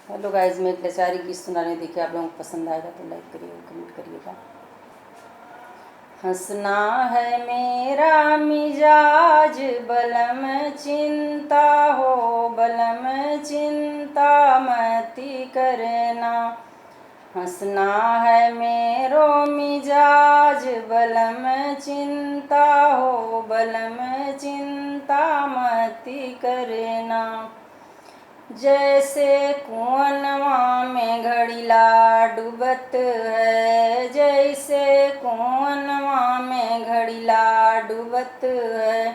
Hello guys, मैं एक बेचारी गीत सुना रही हूँ। देखिए आप लोगों को पसंद आएगा तो लाइक करिएगा, कमेंट करिएगा। हंसना है मेरा मिजाज बलम चिंता हो, बलम चिंता मती करना। हंसना है मेरो मिजाज बलम चिंता हो, बलम चिंता मती करना। जैसे कुआनवा में घड़ीला डूबत है, जैसे कुआनवा में घड़ीला डूबत है,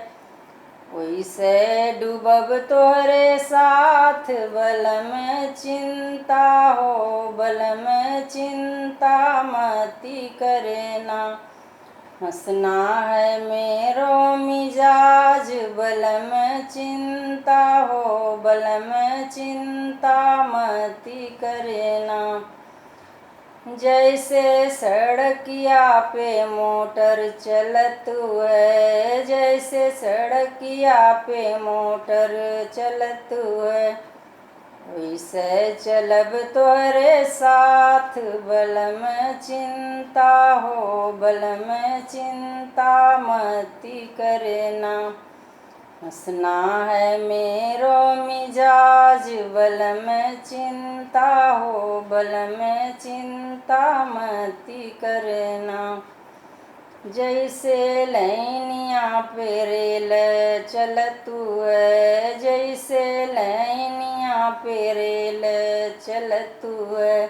वैसे डूबब तोहरे साथ बलम चिंता हो, बलम चिंता मती करना। हंसना है मेरो मिजाज बलम चिंता हो, बलम चिंता मती करना। जैसे सड़किया पे मोटर चलत है, जैसे सड़किया पे मोटर चलत है, वैसे चलब तोहरे साथ बलम चिंता हो, बलम चिंता मती करना। हंसना है मेरो मिजाज बलम चिंता हो, बलम चिंता मती करना। जैसे लैनिया पे रेल चलतू है, जैसे लैनिया पे रेल चलतू है,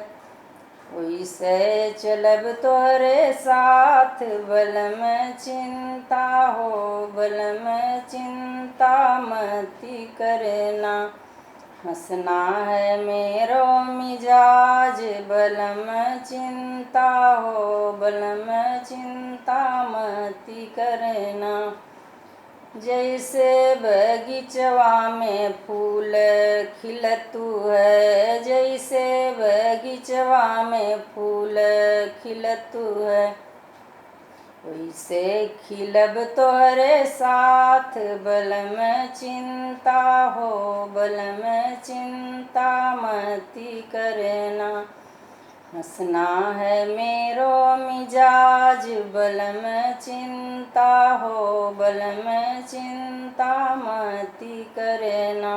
वैसे चलब तोहरे साथ बलम चिंता हो, बलम चिंता मती करना। हंसना है मेरो मिजाज बलम चिंता हो, बलम चिंता मती करना। जैसे बगीचवा में फूल खिलतू है, जैसे बगीचवा में फूल खिलतू है, वैसे खिलब तोहरे साथ बलम चिंता हो, बलम चिंता मती करना। हंसना है मेरो मिजाज बलम चिंता हो, बलम चिंता मती करना।